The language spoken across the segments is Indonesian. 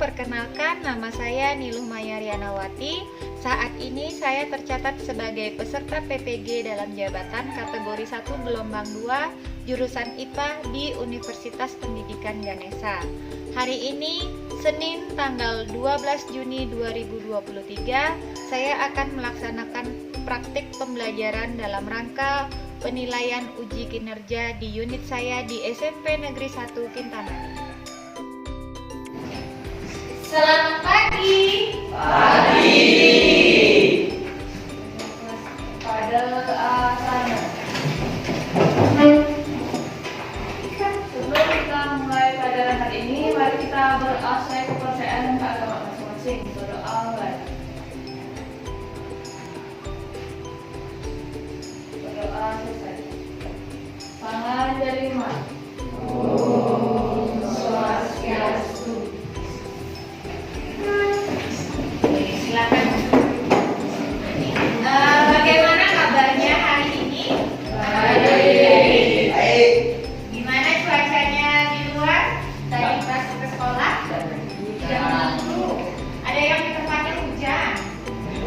perkenalkan nama saya Niluh Maya Rianawati. Saat ini saya tercatat sebagai peserta PPG dalam jabatan kategori 1 gelombang 2 jurusan IPA di Universitas Pendidikan Ganesha. Hari ini, Senin tanggal 12 Juni 2023, saya akan melaksanakan praktik pembelajaran dalam rangka penilaian uji kinerja di unit saya di SMP Negeri 1 Kintamani. Selamat pagi. Pagi. Pada sana. Sebelum kita mulai pelajaran hari ini, mari kita berasai kepercayaan keagamaan masing-masing. Berdoa mulai. Berdoa selesai. Tangan dari mana? Swastiastu. Silakan. Bagaimana kabarnya hari ini? Baik. Gimana cuacanya di luar? Tadi pas ke sekolah? Jangan dulu. Ada yang di tempatnya hujan?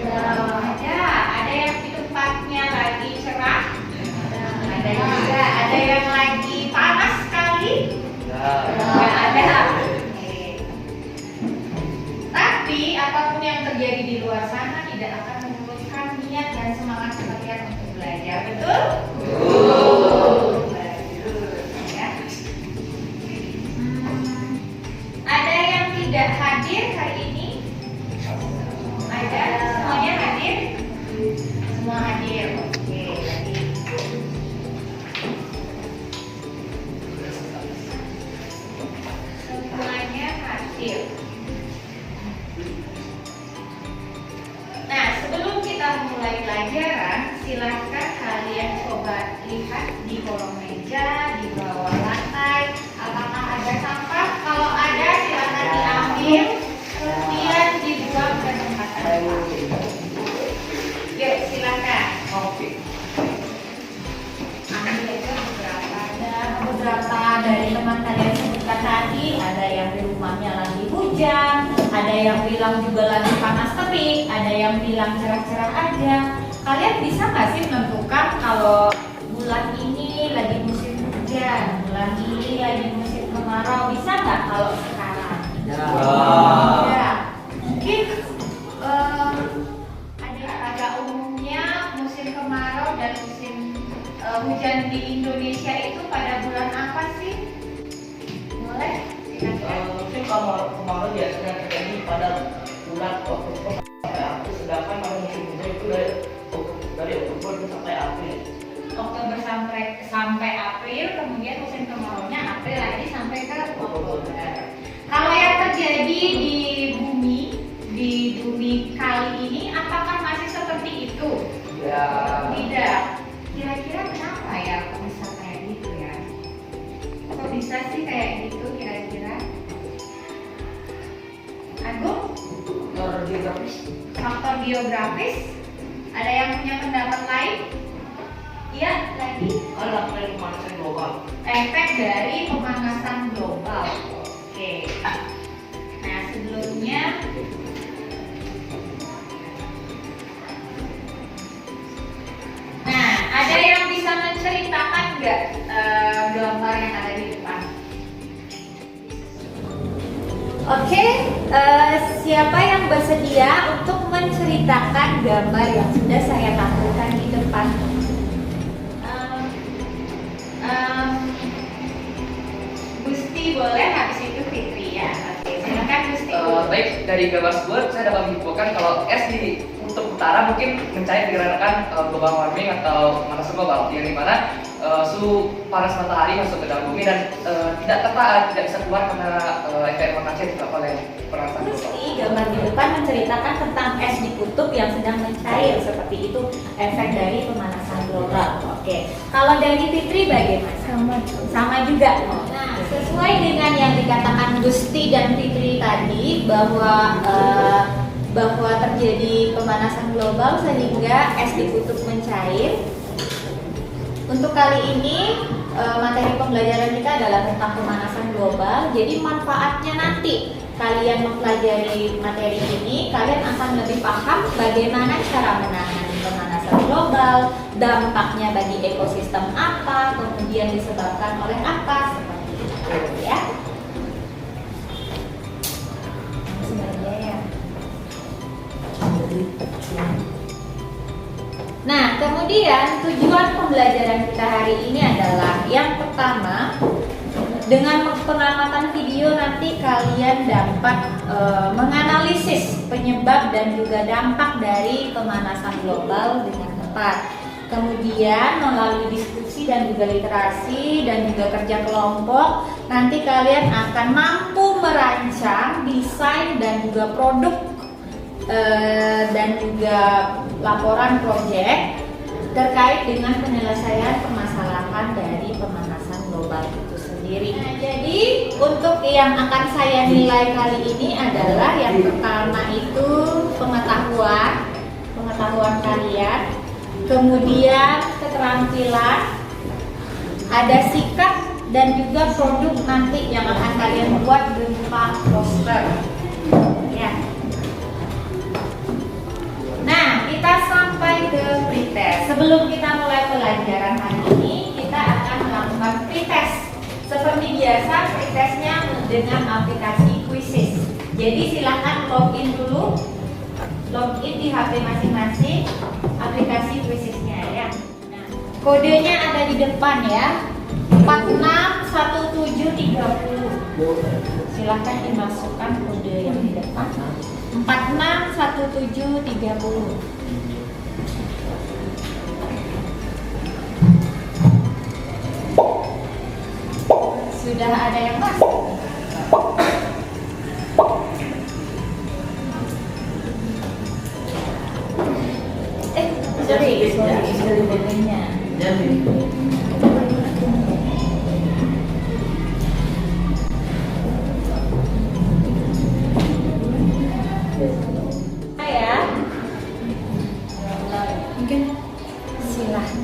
Ada. Ada yang di tempatnya lagi cerah? Ada juga. Ada yang lagi panas sekali? Nggak ada. Tapi apapun yang terjadi di luar sana tidak akan menyurutkan niat dan semangat kalian untuk belajar, betul? Betul. Ya. Ada yang tidak hadir hari ini? Ada? Semuanya hadir? Semua hadir. Oke. Semuanya hadir. Mulai pelajaran, silahkan kalian coba lihat di kolong meja, di bawah lantai, apakah ada sampah? Kalau ada, silahkan diambil, kemudian dibuang ke tempat sampah. Yuk, silahkan. Ambil aja beberapa dari teman kalian sebutkan tadi. Ada yang di rumahnya lagi hujan, ada yang bilang juga lagi panas terik, ada yang bilang cerah-cerah aja. Kalian bisa nggak sih menentukan kalau bulan ini lagi musim hujan, bulan ini lagi musim kemarau? Bisa nggak kalau sekarang? Ya. Mungkin ada pada umumnya musim kemarau dan musim hujan di Indonesia itu pada bulan apa sih? Boleh? Mungkin kalau kemarin biasanya terjadi pada bulan Oktober sampai April, sedangkan kalau musim hujan itu dari Oktober sampai April. Oktober sampai April, kemudian musim kemaraunya April lagi sampai ke Oktober. Kalau yang terjadi di bumi kali ini, apakah masih seperti itu? Ya. Tidak. Kira-kira kenapa ya kok bisa kayak gitu ya? Kok bisa sih kayak gitu kira-kira? Agung? Faktor geografis. Faktor geografis? Ada yang punya pendapat lain? Iya, lagi. Karena dari pemanasan global. Efek dari pemanasan global. Oke. Nah, sebelumnya ada yang bisa menceritakan nggak gambar yang ada di depan? Oke, siapa yang bersedia untuk menceritakan gambar yang sudah saya tampilkan di depan? Gusti boleh, habis itu Fitri ya. Oke, silakan Gusti. Baik, dari gambar tersebut saya dapat menyimpulkan kalau es di kutub utara mungkin mencair dikarenakan global warming atau pemanasan global, yang dimana suhu panas matahari masuk ke dalam bumi dan tidak bisa keluar karena efek rotasi yang disebabkan oleh pemanasan global. Gusti, gambar di depan menceritakan tentang es di kutub yang sedang mencair, seperti itu efek dari pemanasan global. Oke, kalau dari Fitri bagaimana? Sama juga. Nah, sesuai dengan yang dikatakan Gusti dan Fitri tadi bahwa terjadi pemanasan global sehingga es di kutub mencair. Untuk kali ini materi pembelajaran kita adalah tentang pemanasan global. Jadi manfaatnya nanti kalian mempelajari materi ini, kalian akan lebih paham bagaimana cara menangani pemanasan global, dampaknya bagi ekosistem apa, kemudian disebabkan oleh apa, seperti itu ya. Nah, kemudian tujuan pembelajaran kita hari ini adalah yang pertama, dengan pengamatan video nanti kalian dapat menganalisis penyebab dan juga dampak dari pemanasan global dengan tepat. Kemudian melalui diskusi dan juga literasi dan juga kerja kelompok, nanti kalian akan mampu merancang desain dan juga produk dan juga laporan proyek terkait dengan penyelesaian permasalahan dari pemanasan global itu sendiri. Nah, jadi untuk yang akan saya nilai kali ini adalah yang pertama itu pengetahuan kalian, kemudian keterampilan, ada sikap dan juga produk nanti yang akan kalian buat berupa poster. Ya. Nah, kita sampai ke pretest. Sebelum kita mulai pelajaran hari ini, kita akan melakukan pretest. Seperti biasa, pretestnya dengan aplikasi Quizzes. Jadi silahkan login dulu, login di HP masing-masing, aplikasi Quizzesnya ya. Nah, kodenya ada di depan ya, 461730. Silahkan dimasukkan kode yang di depan. 461730. Sudah ada yang masuk. Sorry, kodenya. Silahkan.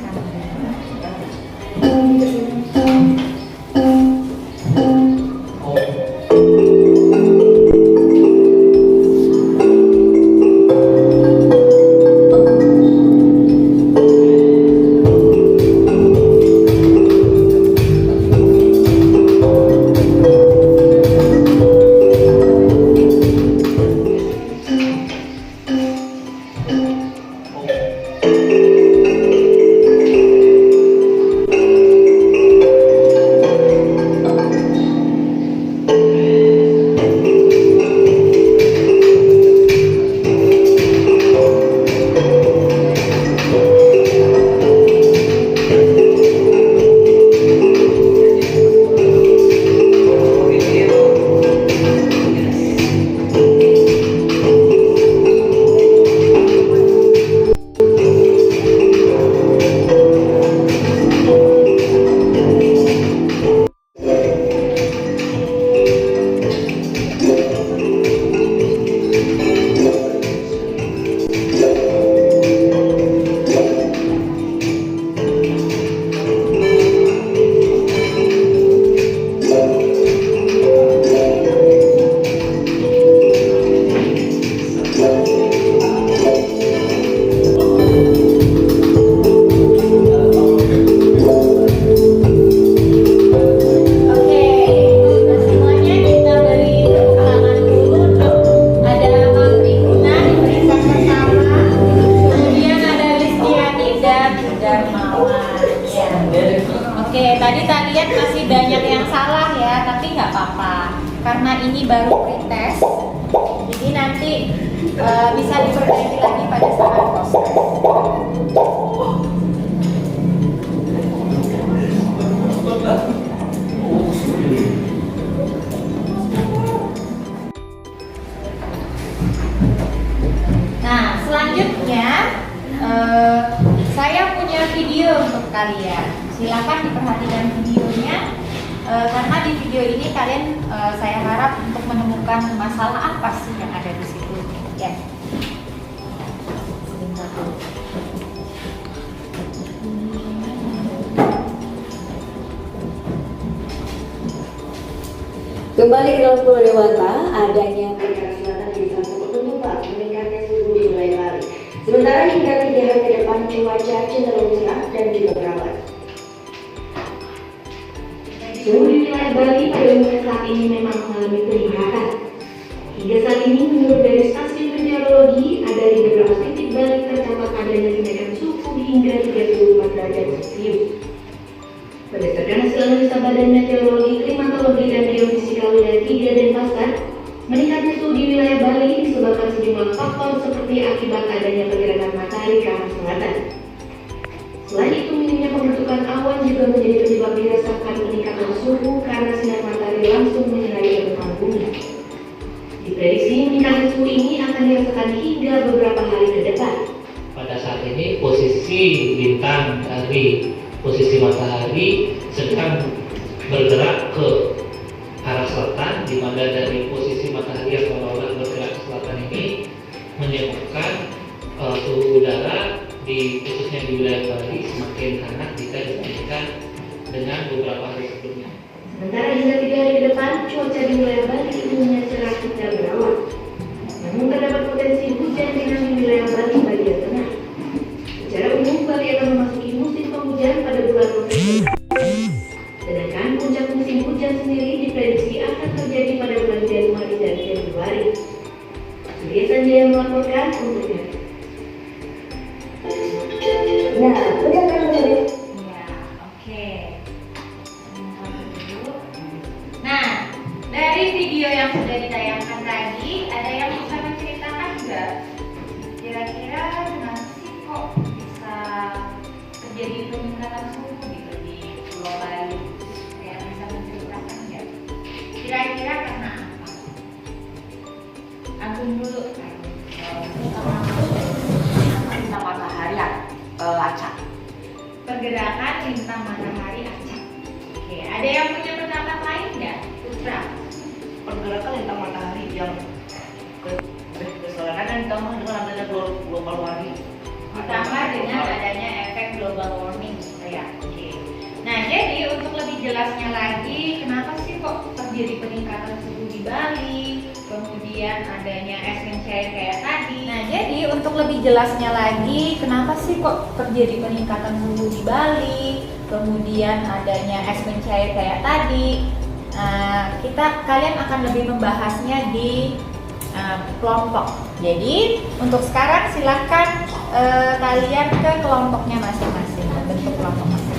Tadi kalian masih banyak yang salah ya, tapi nggak apa-apa karena ini baru pretest, jadi nanti bisa diperbaiki lagi pada saat proses. Nah, selanjutnya saya punya video untuk kalian. Silakan diperhatikan videonya karena di video ini kalian saya harap untuk menemukan masalah apa sih yang ada di situ ya. Sebentar. Kembali ke dalam Pulau Dewata, adanya perkara selatan jadi salah satu penyebab meningkatnya suhu di wilayah Bali. Sementara hingga 3 hari ke depan cuaca cenderung cerah dan juga berawan. Suhu di wilayah Bali pada umumnya saat ini memang mengalami peningkatan. Hingga saat ini menurut dari stasiun meteorologi, ada di beberapa titik Bali tercatat adanya kenaikan suhu hingga 34 derajat Celcius. Berdasarkan hasil analisa Badan Meteorologi, Klimatologi, dan Geofisika wilayah 3 Denpasar, meningkatnya suhu di wilayah Bali disebabkan sejumlah faktor seperti akibat adanya pergerakan matahari ke arah selatan. Selain itu, minimnya pembentukan awan juga menjadi penyebab dirasakan peningkatan suhu karena sinar matahari langsung menyinari permukaan bumi. Diprediksi meningkatnya suhu ini akan dirasakan hingga beberapa hari ke depan. Pada saat ini posisi bintang dari posisi matahari sedang bergerak ke arah selatan, di mana dari posisi matahari yang seolah-olah bergerak ke selatan ini menyebabkan suhu udara khususnya di wilayah Bali semakin hangat jika dibandingkan dengan beberapa hari sebelumnya. Sementara hingga 3 hari ke depan, cuaca di wilayah Bali umumnya cerah hingga berawan. Namun terdapat potensi hujan ringan di wilayah Bali bagian tengah. Secara umum, Bali akan memasuki musim penghujan pada bulan November. Sedangkan puncak musim hujan sendiri diprediksi akan terjadi pada bulan Januari dan Februari. Surya Sanjaya melaporkan untuknya. Nah, silakan dari. Ya, oke. Nah, dari video yang sudah ditayangkan tadi, ada yang bisa menceritakan nggak? Kira-kira kenapa sih kok bisa terjadi peningkatan suhu gitu di Pulau Bali? Ada yang bisa menceritakan nggak? Kira-kira karena apa? Agung dulu. Lintang matahari acak. Pergerakan lintang matahari acak. Oke, ada yang punya pendapat lain nggak? Putra. Pergerakan lintang matahari yang kesalahan ditambah dengan adanya global warming. Ditambah dengan adanya efek global warming ya. Oke. Nah, jadi untuk lebih jelasnya lagi, kenapa sih kok terjadi peningkatan suhu di Bali? Kemudian adanya es mencair kayak tadi. Nah, jadi untuk lebih jelasnya lagi, kenapa sih kok terjadi peningkatan suhu di Bali? Kemudian adanya es mencair kayak tadi. Kalian akan lebih membahasnya di kelompok. Jadi untuk sekarang silahkan kalian ke kelompoknya masing-masing, bentuk kelompok masing-masing.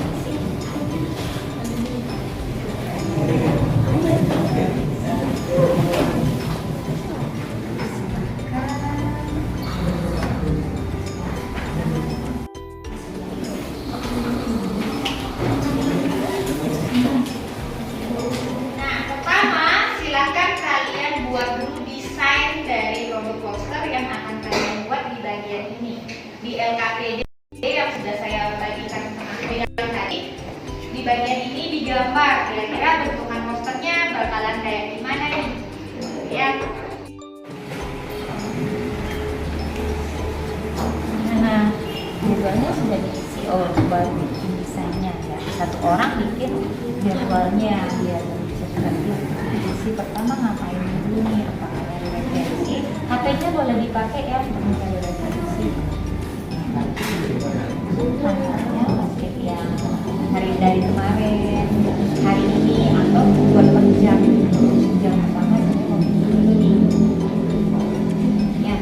Nah, pertama silahkan kalian buat dulu desain dari robot poster yang akan kalian buat di bagian ini di LKPD yang sudah saya bagikan sama kalian tadi. Di bagian ini digambar kira-kira bentukan posternya bakalan kayak gimana nih ya. Nah, jadwalnya sudah diisi buat bikin desainnya ya. Satu orang bikin jadwalnya biar bisa diisi. Pertama ngapain dulu nih, apakah ada referensi? HP-nya boleh dipakai ya untuk mencari referensi. Tanggalnya pakai yang hari dari kemarin, hari ini, atau buat per jam. Jam pertama saya mau bikin dulu nih. Ya.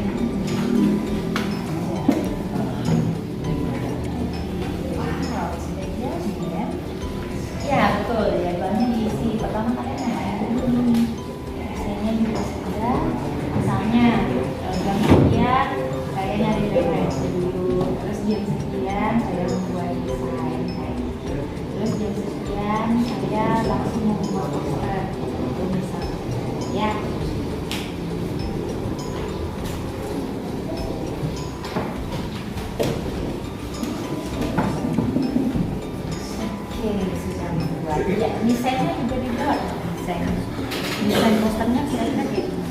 Wow, sudah jelas ya. Ya betul, jadwalnya diisi. Pertama kalian ngapain dulu nih? Desainnya juga sudah. Misalnya jam sekian saya nyari referensi dulu. Terus jam sekian saya membuat desain kayak gitu. Terus jam sekian saya langsung membuat poster. Itu misalnya ya. Oke, sudah membuat. Ya, desainnya juga dibuat. Desain posternya kira-kira kayak gini.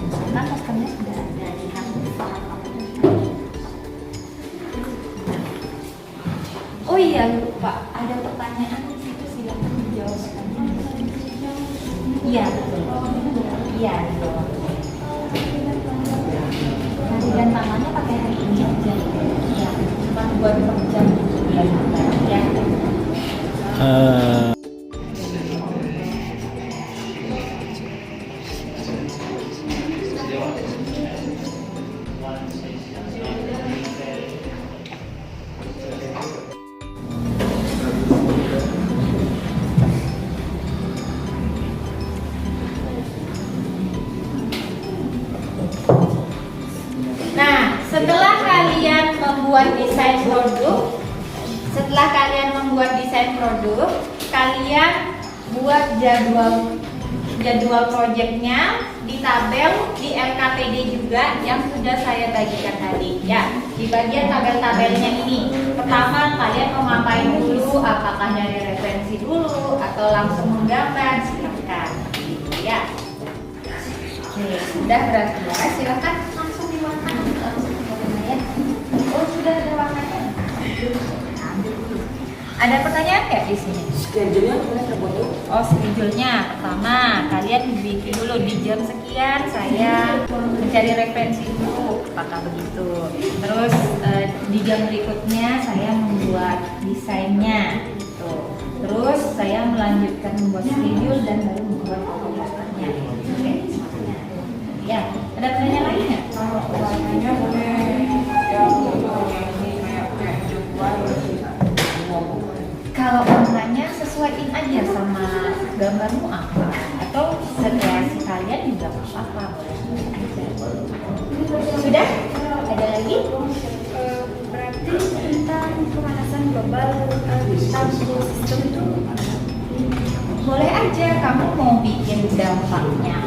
Misalkan posternya sudah ada di kantor. Oh iya lupa, ada pertanyaan di situ, silakan dijawab. Iya, di bawah. Kaki dan tangannya pakai hari ini aja. Ya, cuma buat kerja bulan ya. Nah, setelah kalian membuat desain produk, kalian buat jadwal proyeknya di tabel di LKPD juga yang sudah saya bagikan tadi. Ya, di bagian tabel-tabelnya ini, pertama kalian mau ngapain dulu? Apakah nyari referensi dulu atau langsung menggambar? Silahkan. Ya. Oke, sudah berarti ya. Silahkan langsung diwarnai. Ya. Oh, sudah ada warnanya. Ambil dulu. Ada pertanyaan nggak di sini? Schedule-nya gimana terbentuk? Oh, schedule-nya pertama kalian bikin dulu di jam sekian saya mencari referensi dulu, apakah begitu? Terus di jam berikutnya saya membuat desainnya, gitu. Terus saya melanjutkan membuat schedule dan baru membuat posternya. Oke, semuanya. Ya, ada pertanyaan lain nggak? Kalau warnanya boleh yang ini kayak jadwal. Kalau warnanya sesuaiin aja sama gambarmu apa, atau sekreasi kalian juga apa-apa, boleh aja. Sudah? Ada lagi? Berarti tentang pemanasan global tentang sistem itu Boleh aja, kamu mau bikin dampaknya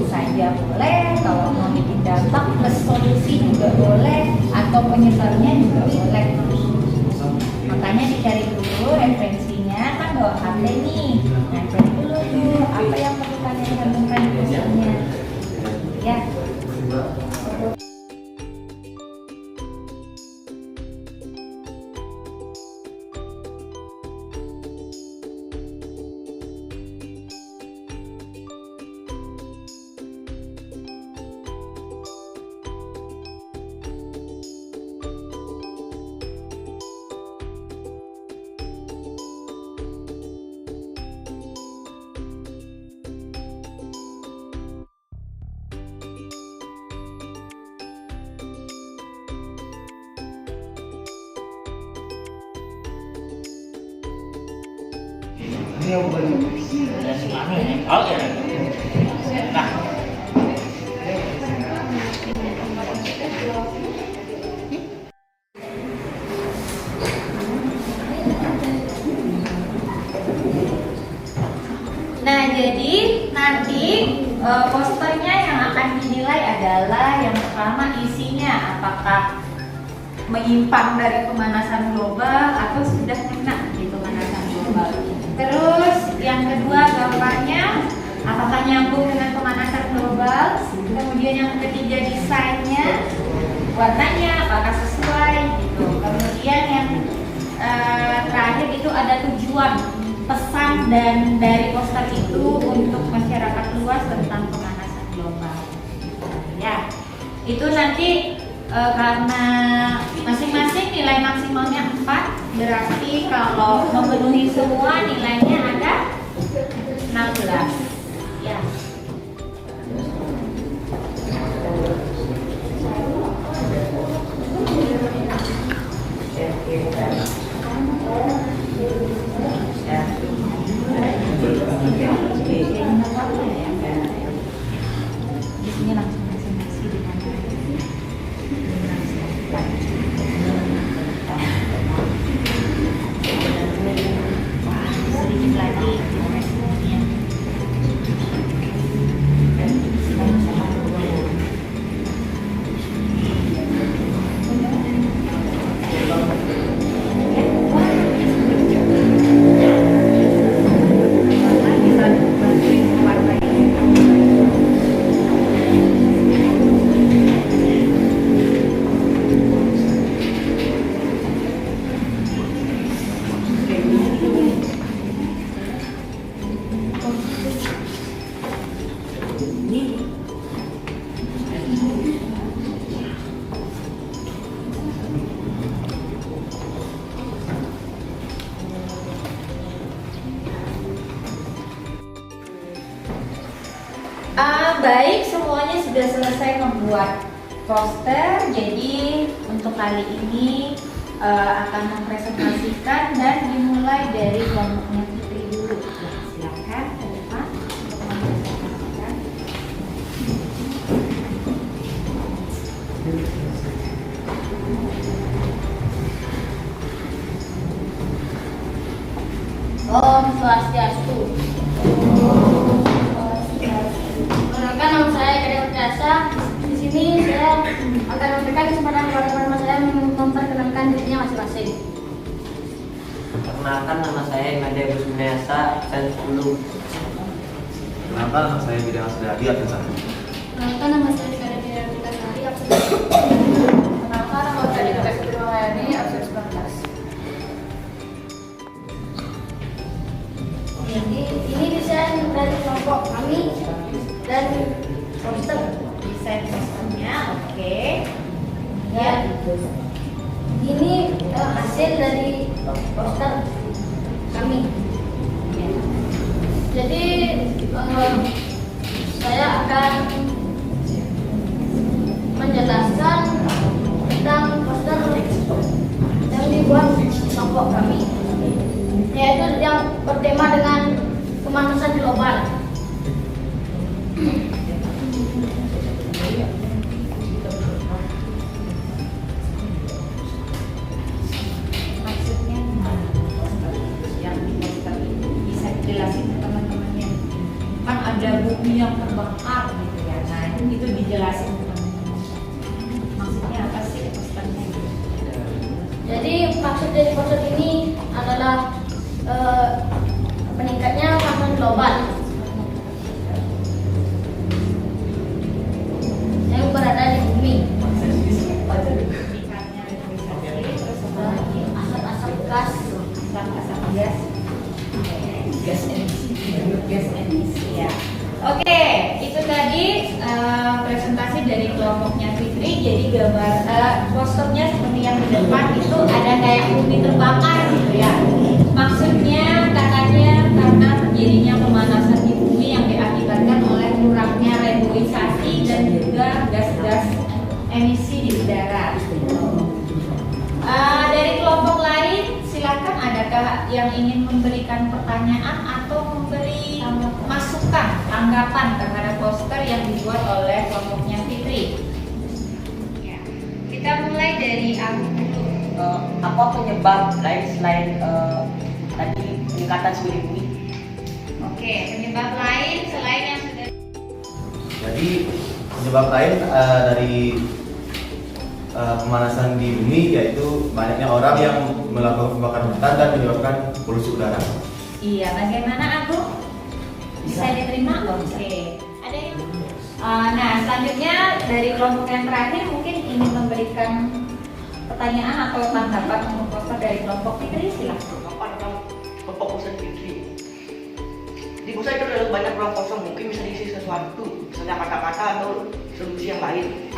saja boleh, kalau mau bikin dampak plus solusi juga boleh, atau penyebabnya juga boleh. Makanya dicari dulu referensinya, kan bawa HP nih. Nah, cari dulu tuh apa yang perlu kalian cantumkan di posternya. Ya. Ini yang bukan Nah, jadi nanti posternya yang akan dinilai adalah yang pertama isinya, apakah menyimpang dari pemanasan global atau sudah kena di pemanasan global. Terus yang kedua gambarnya, apakah nyambung dengan pemanasan global. Kemudian yang ketiga desainnya, warnanya apakah sesuai gitu. Kemudian yang terakhir itu ada tujuan, pesan dan dari poster itu untuk masyarakat luas tentang pemanasan global. Ya, itu nanti karena masing-masing nilai maksimalnya 4, berarti kalau memenuhi semua nilainya ada 16. Ya. Di sini langsung masing-masing di kanan. Sedikit lagi Sangat baik, semuanya sudah selesai membuat poster. Jadi untuk kali ini akan mempresentasikan dan dimulai dari kelompoknya Fitri dulu. Nah, silakan ke depan untuk mempresentasikan. Om Swastiastu. Perkenalkan, nama saya Kadek Perkasa. Di sini saya akan memberikan kesempatan kepada teman-teman saya memperkenalkan dirinya masing-masing. Perkenalkan, nama saya Imade Busminayasa, absen 10. Perkenalkan, nama saya Bidang Asdadi, absen 1. Perkenalkan, nama saya Kadek Bidang Asdadi, absen 1. Perkenalkan, nama saya Kadek Bidang Asdadi, absen 19. Jadi ini desain dari kelompok kami dan poster. Desain posternya, oke. Dan ini hasil dari poster kami. Jadi saya akan menjelaskan tentang poster yang dibuat kelompok kami, yaitu yang bertema dengan pemanasan global. Maksudnya yang di poster ini bisa dijelasin ke teman-temannya. Kan ada bumi yang terbakar gitu ya. Nah, itu dijelasin ke teman-teman. Maksudnya apa sih posternya? Jadi maksud dari poster ini adalah meningkatnya pemanasan global yang berada di bumi. Asap-asap gas, Asap gas, gas emisi ya. Oke, itu tadi presentasi dari kelompoknya Fitri. Jadi gambar posternya seperti yang di depan itu ada kayak bumi terbakar gitu ya. Maksudnya katanya karena terjadinya pemanasan di bumi yang diakibatkan oleh kurangnya reboisasi dan juga gas-gas emisi di udara. Dari kelompok lain, silakan adakah yang ingin memberikan pertanyaan atau memberi masukan, tanggapan terhadap poster yang dibuat oleh kelompoknya Fitri? Ya, kita mulai dari Agung dulu. Apa penyebab lain selain tadi peningkatan suhu di bumi? Oke, penyebab lain selain yang sudah. Jadi penyebab lain dari pemanasan di bumi yaitu banyaknya orang yang melakukan pembakaran hutan dan menyebabkan polusi udara. Iya, bagaimana Agung? Bisa diterima? Oke. Ada yang? Nah, selanjutnya dari kelompok yang terakhir mungkin ingin memberikan pertanyaan atau tanggapan untuk poster dari kelompok Fitri, silakan. Apa tentang kelompok poster Fitri? Di poster itu ada banyak ruang kosong, mungkin bisa diisi sesuatu, misalnya kata-kata atau solusi yang lain.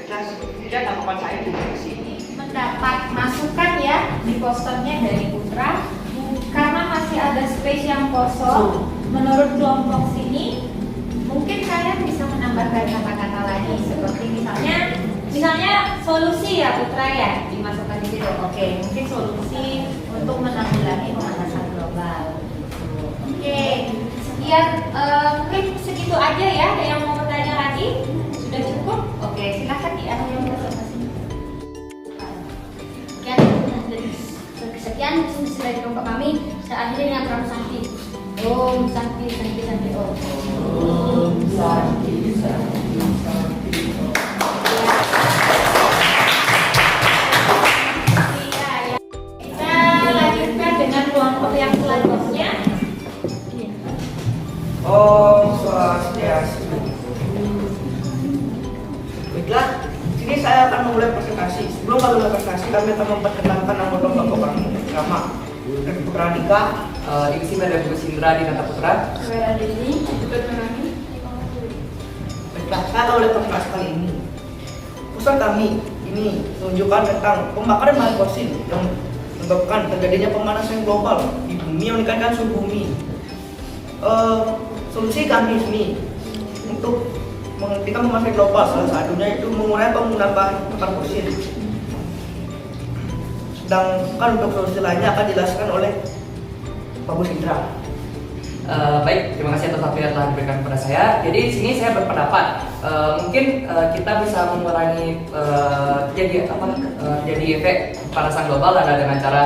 Tidak tanggapan saya juga di sini. Mendapat masukan ya di posternya dari Putra, karena masih ada space yang kosong. Menurut kelompok sini, mungkin kalian bisa menambahkan kata-kata lagi seperti misalnya solusi ya Putra ya dimasukkan di situ. Oke, mungkin solusi untuk menanggulangi pemanasan global. Oke, sekian mungkin segitu aja ya. Ada yang mau bertanya lagi? Sudah cukup? Oke, silakan diakhiri presentasinya. Sekian diskusi dari kelompok kami. Saya akhiri dengan Pram Santi. Om Santi Santi Santi Om. Om Santi Santi Santi. Kita lanjutkan dengan kelompok yang selanjutnya. Om Swastiastu. Baiklah, sini saya akan memulai presentasi. Sebelum kami mulai presentasi, kami akan memperkenalkan nama kelompok kami. Pertama, Putra Dika, Divisi Manajemen Sindra di Nata Putra. Saya Dini, ikut menangi. baiklah, saya akan mulai presentasi kali ini. Pusat kami ini menunjukkan tentang pembakaran bahan fosil yang menyebabkan terjadinya pemanasan global di bumi yang meningkatkan suhu bumi. Solusi kami ini untuk menghentikan pemanasan global, salah satunya itu mengurangi penggunaan bahan bakar fosil. Sedangkan untuk solusi lainnya akan dijelaskan oleh Pak Bus Indra. Baik, terima kasih atas waktu yang telah diberikan kepada saya. Jadi di sini saya berpendapat mungkin kita bisa mengurangi jadi efek pemanasan global adalah dengan cara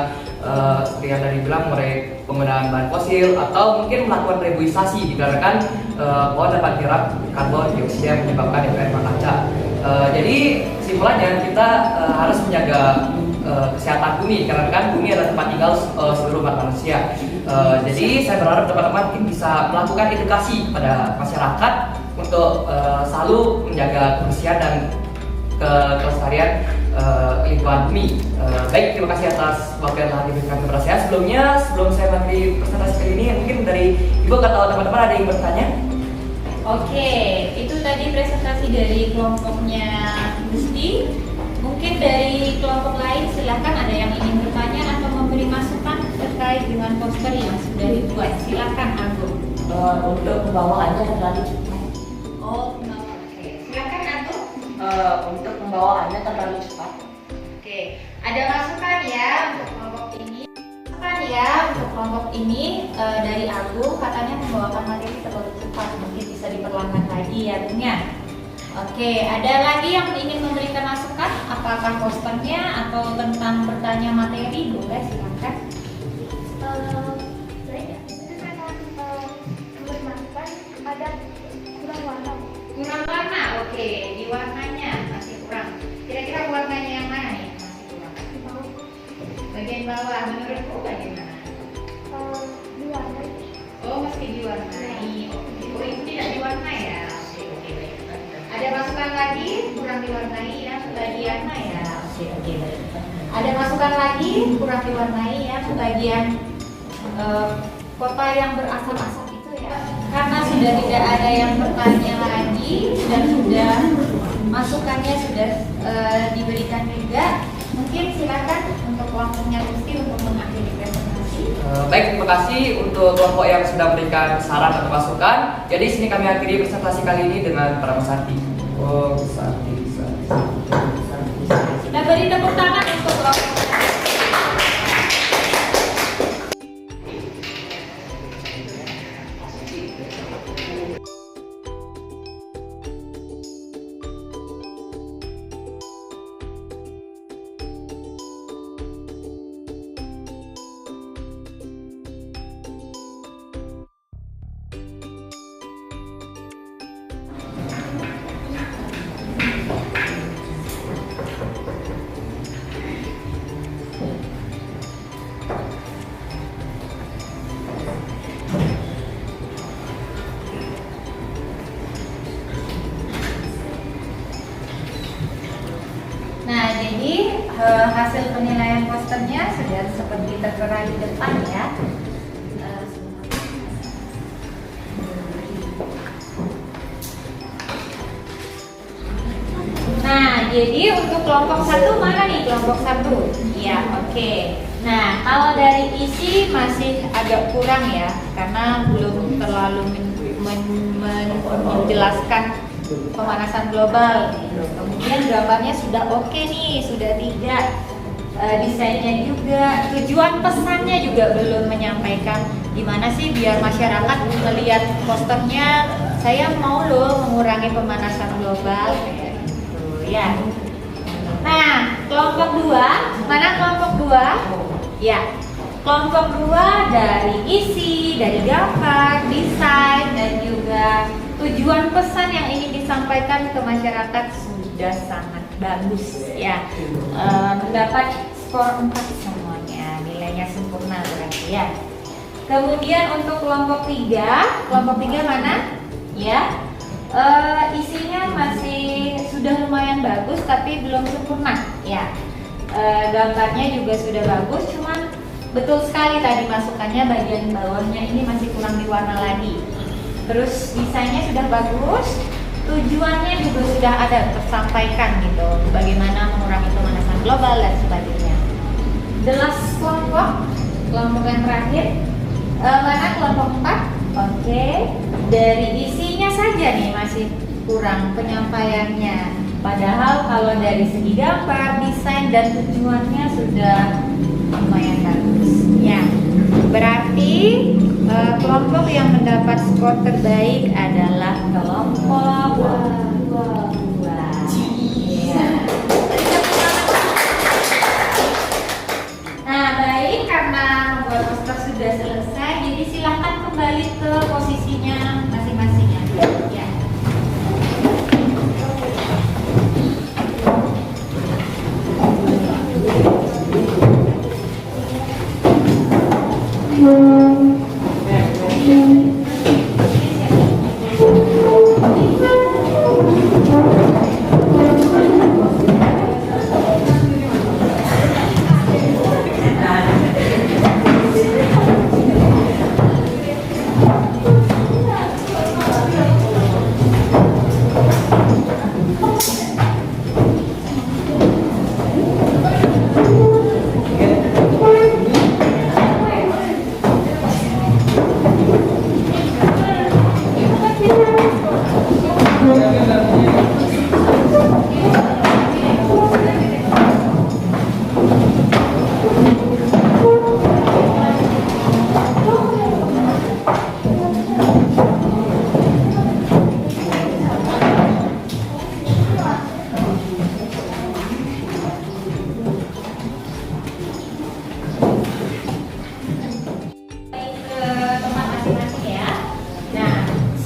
seperti yang tadi bilang mengurangi penggunaan bahan fosil atau mungkin melakukan reboisasi dikarenakan pohon dapat menyerap karbon dioksida yang menyebabkan efek rumah kaca. Jadi kesimpulannya kita harus menjaga kesehatan bumi karena kan bumi adalah tempat tinggal seluruh umat manusia. Jadi saya berharap teman-teman mungkin bisa melakukan edukasi pada masyarakat untuk selalu menjaga kebersihan dan kelestarian lingkungan bumi. Baik, terima kasih atas waktu yang telah diberikan kepada saya. Sebelum saya mengakhiri presentasi kali ini, mungkin dari Ibu atau teman-teman ada yang bertanya? Oke, itu tadi presentasi dari kelompoknya Gusti. Mungkin dari kelompok lain silahkan ada yang ingin bertanya atau memberi masukan terkait dengan poster yang sudah dibuat. Silakan Agung. Untuk pembawaannya terlalu cepat. Oh, oke. Silakan Agung. Untuk pembawaannya terlalu cepat. Oke, ada masukan ya untuk kelompok ini. Masukan ya untuk kelompok ini dari Agung katanya membawakan materi terlalu cepat. Mungkin bisa diperlambat lagi ya, Bung ya. Oke, ada lagi yang ingin memberikan masukan? Apakah posternya atau tentang bertanya materi? Boleh, silakan. Ada kurang warna. Kurang warna, oke. Di warnanya masih kurang. Kira-kira warnanya yang mana nih? Masih kurang. Bagian bawah, menurutku bagaimana? Diwarnai. Oh, mesti diwarnai. Oh, itu tidak diwarnai ya? Oke, baik. Ada masukan lagi? Kurang diwarnai ya, bagian ya? Oke, baik. Ada masukan lagi? Kurang diwarnai ya, bagian kota yang berasap-asap itu ya. Karena sudah tidak ada yang bertanya lagi dan sudah masukannya sudah diberikan juga, mungkin silakan untuk kelompoknya Gusti untuk mengakhiri presentasi. Baik, terima kasih untuk kelompok yang sudah memberikan saran atau masukan. Jadi sini kami akhiri presentasi kali ini dengan para pesanti. Oh, pesanti. Kita beri tepuk tangan untuk kelompoknya. Nah, jadi hasil penilaian posternya sudah seperti tertera di depan ya. Nah, jadi untuk kelompok satu mana nih kelompok satu? Ya, oke. Nah, kalau dari isi masih agak kurang ya, karena belum terlalu menjelaskan pemanasan global. Kemudian gambarnya sudah oke nih, sudah tidak. Desainnya juga, tujuan pesannya juga belum menyampaikan gimana sih biar masyarakat melihat posternya. Saya mau loh mengurangi pemanasan global kayak gitu ya. Nah, kelompok 2, mana kelompok 2? Ya, kelompok 2 dari isi, dari gambar, desain dan juga tujuan pesan yang ingin disampaikan ke masyarakat sudah sangat bagus ya. Mendapat skor 4 semuanya, nilainya sempurna berarti ya. Kemudian untuk kelompok 3 mana? Ya, isinya masih sudah lumayan bagus tapi belum sempurna ya. Gambarnya juga sudah bagus, cuman betul sekali tadi masukannya bagian bawahnya ini masih kurang diwarna lagi. Terus desainnya sudah bagus, tujuannya juga sudah ada tersampaikan gitu, bagaimana mengurangi pemanasan global dan sebagainya. The last kelompok yang terakhir, mana kelompok 4? Oke. dari isinya saja nih masih kurang penyampaiannya. Padahal kalau dari segi gambar, desain dan tujuannya sudah lumayan bagus. Ya, berarti kelompok yang mendapat skor terbaik adalah kelompok 2. Ya. Nah, baik, karena membuat poster sudah selesai, jadi silakan kembali ke posisinya masing-masing ya.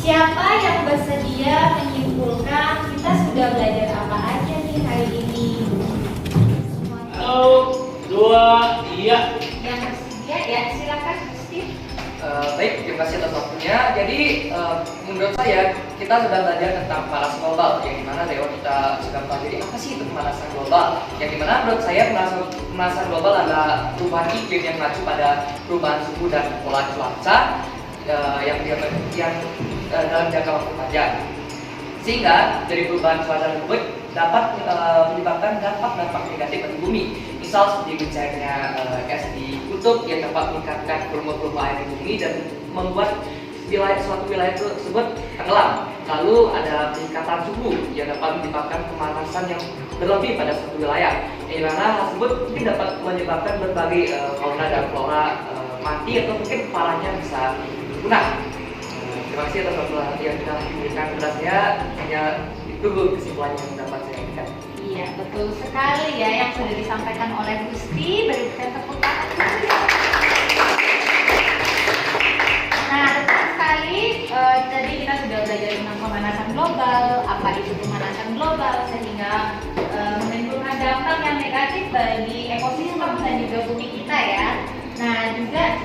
Siapa yang bersedia menyimpulkan kita sudah belajar apa aja nih hari ini? Halo, 2, iya. Yang bersedia ya, silakan Steve. Baik, terima kasih atas waktunya. Jadi menurut saya kita sudah belajar tentang pemanasan global, yang dimana lewat kita sudah pelajari apa sih itu pemanasan global. Yang dimana menurut saya pemanasan global adalah perubahan iklim yang mengacu pada perubahan suhu dan pola cuaca yang dalam jangka waktu panjang, sehingga dari perubahan cuaca tersebut dapat menyebabkan dampak negatif bagi bumi. Misal seperti mencairnya es di kutub yang dapat meningkatkan volume air di bumi dan membuat suatu wilayah tersebut tenggelam. Lalu ada peningkatan suhu yang dapat menyebabkan pemanasan yang berlebih pada suatu wilayah, di mana hal tersebut mungkin dapat menyebabkan berbagai fauna dan flora mati atau mungkin parahnya bisa punah. Terima kasih atas waktu yang sudah diberikan kepada saya. Hanya itu kesimpulan yang dapat saya berikan. Iya, betul sekali ya yang sudah disampaikan oleh Gusti. Berikan tepuk tangan. Nah, betul sekali. Tadi kita sudah belajar tentang pemanasan global, apa itu pemanasan global, sehingga menimbulkan dampak yang negatif bagi ekosistem dan juga bumi kita ya. Nah, juga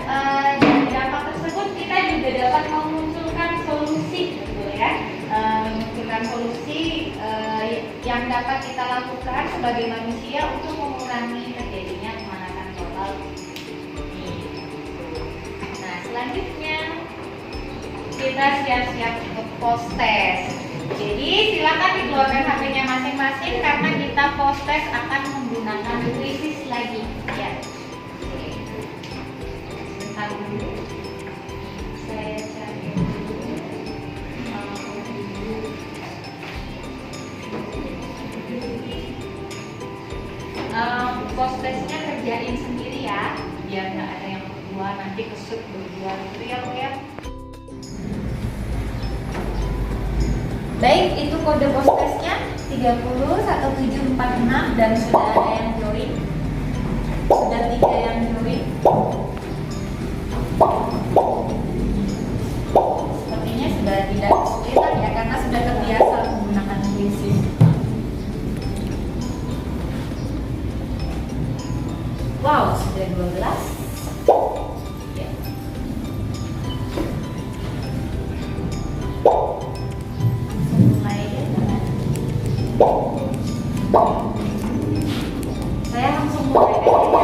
dari dampak tersebut kita juga dapat memunculkan solusi, betul ya, memunculkan solusi yang dapat kita lakukan sebagai manusia untuk mengurangi terjadinya pemanasan global. Nah, selanjutnya kita siap-siap untuk post test. Jadi silakan dikeluarkan HP-nya masing-masing karena kita post test akan menggunakan krisis lagi ya. Dulu. Saya cari dulu. Post testnya kerjain sendiri ya, biar nggak ada yang berdua nanti kesut berdua gitu ya, ya. Baik, itu kode post testnya 301746 dan sudah ada yang join. Sudah 3 yang join. Sepertinya sudah tidak kesulitan ya karena sudah terbiasa menggunakan krisis. Wow, sudah 12. Ya. Langsung mulai ya. Saya langsung mulai aja ya.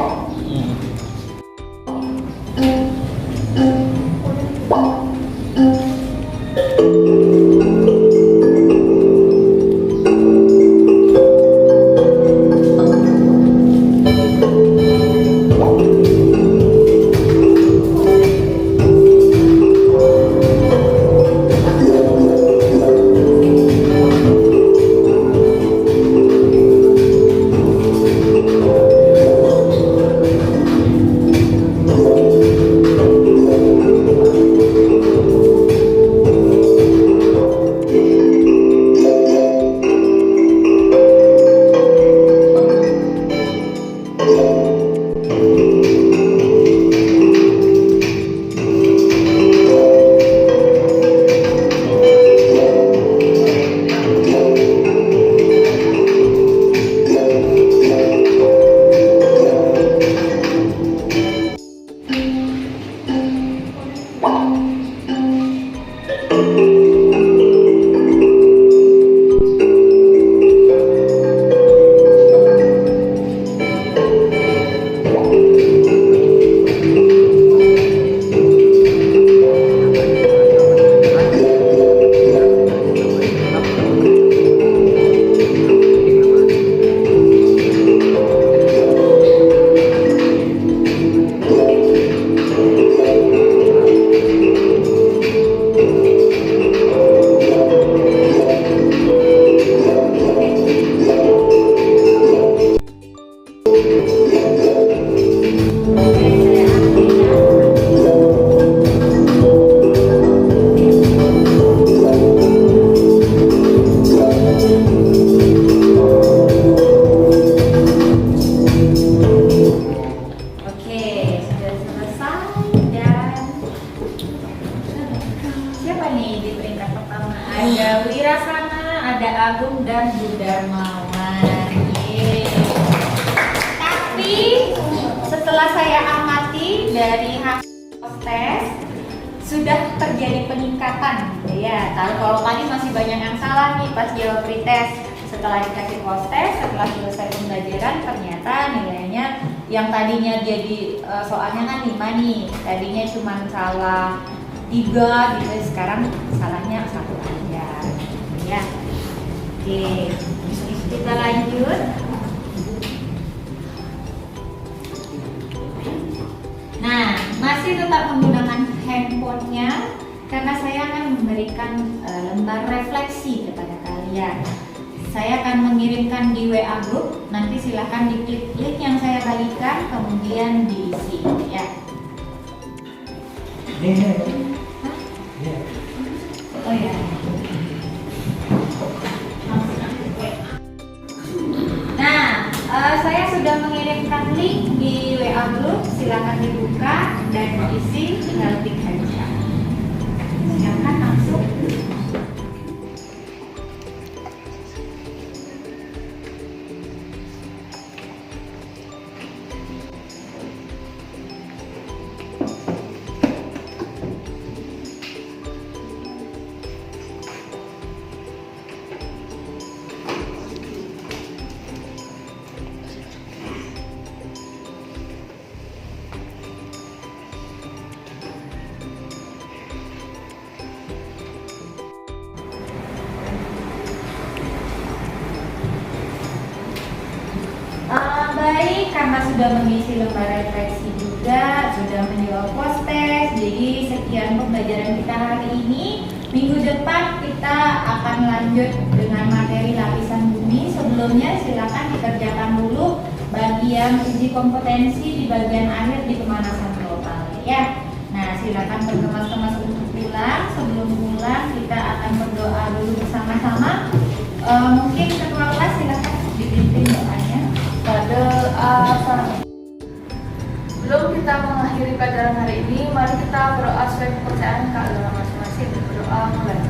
Budarmawan. Yeay. Tapi setelah saya amati dari hasil tes sudah terjadi peningkatan gitu ya. Kalau tadi masih banyak yang salah nih pas jawab pretest. Setelah dikasih post test, setelah selesai pembelajaran ternyata nilainya yang tadinya jadi soalnya kan 5 nih, tadinya cuma salah 3 gitu, sekarang salahnya 1 aja ya. Oke, kita lanjut. Nah, masih tetap menggunakan handphonenya karena saya akan memberikan lembar refleksi kepada kalian. Saya akan mengirimkan di WA group, nanti silahkan diklik link yang saya bagikan, kemudian diisi ya. Oh ya. Nah, saya sudah mengirimkan link di WA group, silahkan dibuka dan diisi, tinggal klik aja. Silahkan langsung. Baik, karena sudah mengisi lembar refleksi juga, sudah menjawab post test, jadi sekian pembelajaran kita hari ini. Minggu depan kita akan lanjut dengan materi lapisan bumi. Sebelumnya silakan dikerjakan dulu bagian uji kompetensi di bagian akhir di pemanasan global ya. Nah, silakan berkemas-kemas untuk pulang. Sebelum pulang kita akan berdoa dulu bersama-sama. Mungkin ketua kelas silakan dipimpin doanya. Sebelum kita mengakhiri pelajaran hari ini, mari kita berdoa sesuai kepercayaan keagamaan masing-masing. Berdoa mulai.